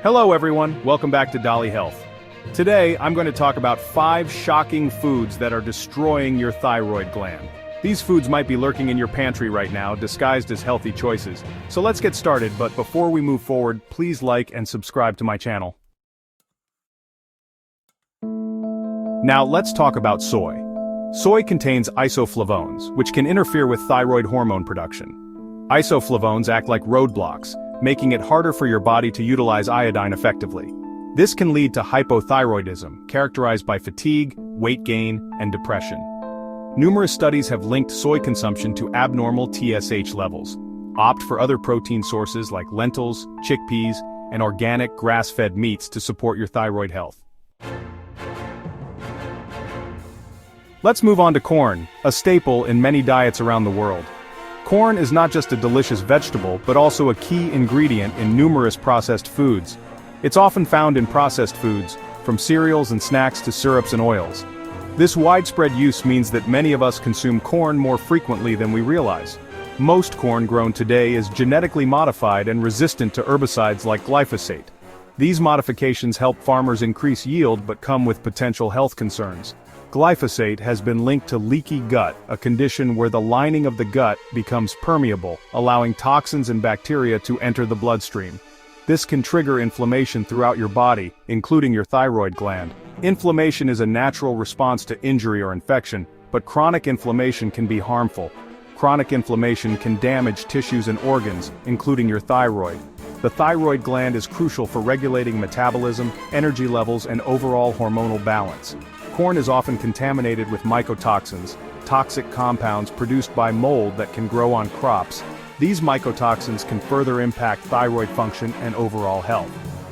Hello everyone, welcome back to Dolly Health. Today, I'm going to talk about 5 shocking foods that are destroying your thyroid gland. These foods might be lurking in your pantry right now, disguised as healthy choices. So let's get started, but before we move forward, please like and subscribe to my channel. Now let's talk about soy. Soy contains isoflavones, which can interfere with thyroid hormone production. Isoflavones act like roadblocks, making it harder for your body to utilize iodine effectively. This can lead to hypothyroidism, characterized by fatigue, weight gain, and depression. Numerous studies have linked soy consumption to abnormal TSH levels. Opt for other protein sources like lentils, chickpeas, and organic grass-fed meats to support your thyroid health. Let's move on to corn, a staple in many diets around the world. Corn is not just a delicious vegetable, but also a key ingredient in numerous processed foods. It's often found in processed foods, from cereals and snacks to syrups and oils. This widespread use means that many of us consume corn more frequently than we realize. Most corn grown today is genetically modified and resistant to herbicides like glyphosate. These modifications help farmers increase yield but come with potential health concerns. Glyphosate has been linked to leaky gut, a condition where the lining of the gut becomes permeable, allowing toxins and bacteria to enter the bloodstream. This can trigger inflammation throughout your body, including your thyroid gland. Inflammation is a natural response to injury or infection, but chronic inflammation can be harmful. Chronic inflammation can damage tissues and organs, including your thyroid. The thyroid gland is crucial for regulating metabolism, energy levels, and overall hormonal balance. Corn is often contaminated with mycotoxins, toxic compounds produced by mold that can grow on crops. These mycotoxins can further impact thyroid function and overall health.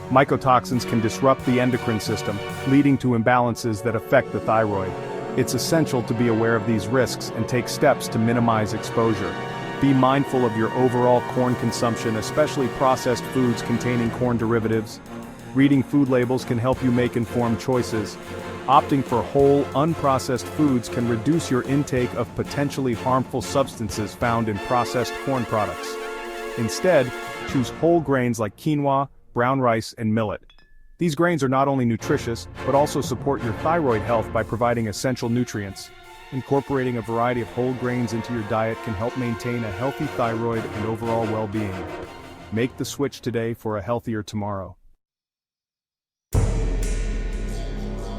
Mycotoxins can disrupt the endocrine system, leading to imbalances that affect the thyroid. It's essential to be aware of these risks and take steps to minimize exposure. Be mindful of your overall corn consumption, especially processed foods containing corn derivatives. Reading food labels can help you make informed choices. Opting for whole, unprocessed foods can reduce your intake of potentially harmful substances found in processed corn products. Instead, choose whole grains like quinoa, brown rice, and millet. These grains are not only nutritious, but also support your thyroid health by providing essential nutrients. Incorporating a variety of whole grains into your diet can help maintain a healthy thyroid and overall well-being. Make the switch today for a healthier tomorrow.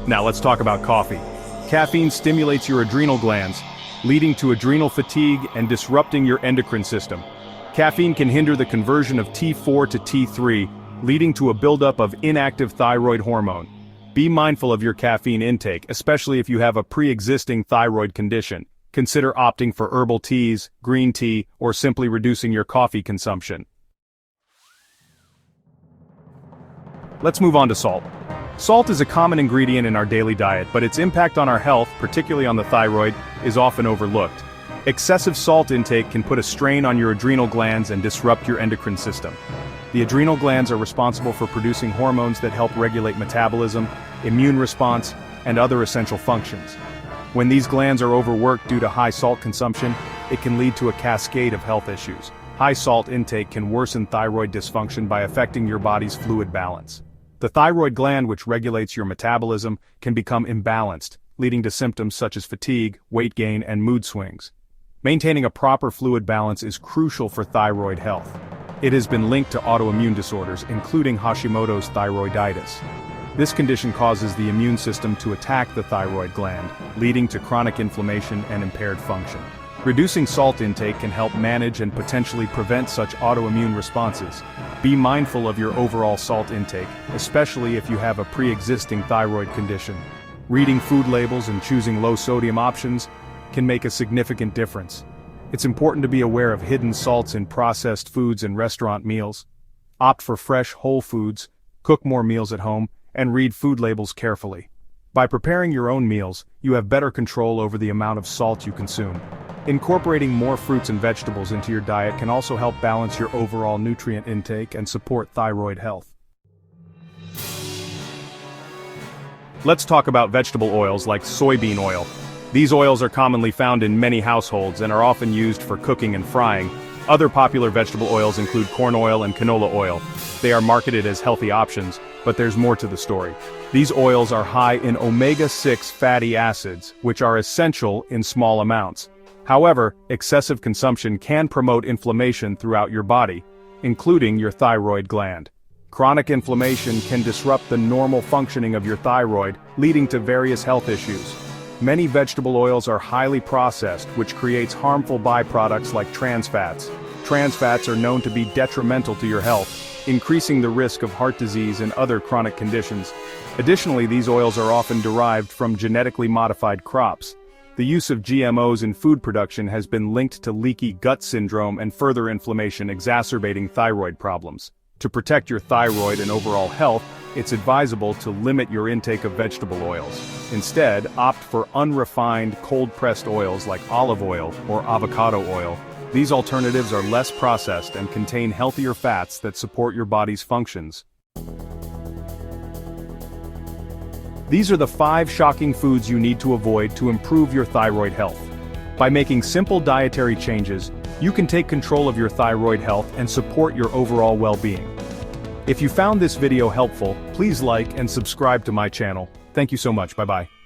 Now let's talk about coffee. Caffeine stimulates your adrenal glands, leading to adrenal fatigue and disrupting your endocrine system. Caffeine can hinder the conversion of T4 to T3, leading to a buildup of inactive thyroid hormone. Be mindful of your caffeine intake, especially if you have a pre-existing thyroid condition. Consider opting for herbal teas, green tea, or simply reducing your coffee consumption. Let's move on to salt. Salt is a common ingredient in our daily diet, but its impact on our health, particularly on the thyroid, is often overlooked. Excessive salt intake can put a strain on your adrenal glands and disrupt your endocrine system. The adrenal glands are responsible for producing hormones that help regulate metabolism, immune response, and other essential functions. When these glands are overworked due to high salt consumption, it can lead to a cascade of health issues. High salt intake can worsen thyroid dysfunction by affecting your body's fluid balance. The thyroid gland, which regulates your metabolism, can become imbalanced, leading to symptoms such as fatigue, weight gain, and mood swings. Maintaining a proper fluid balance is crucial for thyroid health. It has been linked to autoimmune disorders, including Hashimoto's thyroiditis. This condition causes the immune system to attack the thyroid gland, leading to chronic inflammation and impaired function. Reducing salt intake can help manage and potentially prevent such autoimmune responses. Be mindful of your overall salt intake, especially if you have a pre-existing thyroid condition. Reading food labels and choosing low-sodium options can make a significant difference. It's important to be aware of hidden salts in processed foods and restaurant meals. Opt for fresh, whole foods, cook more meals at home, and read food labels carefully. By preparing your own meals, you have better control over the amount of salt you consume. Incorporating more fruits and vegetables into your diet can also help balance your overall nutrient intake and support thyroid health. Let's talk about vegetable oils like soybean oil. These oils are commonly found in many households and are often used for cooking and frying. Other popular vegetable oils include corn oil and canola oil. They are marketed as healthy options, but there's more to the story. These oils are high in omega-6 fatty acids, which are essential in small amounts. However, excessive consumption can promote inflammation throughout your body, including your thyroid gland. Chronic inflammation can disrupt the normal functioning of your thyroid, leading to various health issues. Many vegetable oils are highly processed, which creates harmful byproducts like trans fats. Trans fats are known to be detrimental to your health, increasing the risk of heart disease and other chronic conditions. Additionally, these oils are often derived from genetically modified crops. The use of GMOs in food production has been linked to leaky gut syndrome and further inflammation, exacerbating thyroid problems. To protect your thyroid and overall health, it's advisable to limit your intake of vegetable oils. Instead, opt for unrefined, cold-pressed oils like olive oil or avocado oil. These alternatives are less processed and contain healthier fats that support your body's functions. These are the 5 shocking foods you need to avoid to improve your thyroid health. By making simple dietary changes, you can take control of your thyroid health and support your overall well-being. If you found this video helpful, please like and subscribe to my channel. Thank you so much. Bye-bye.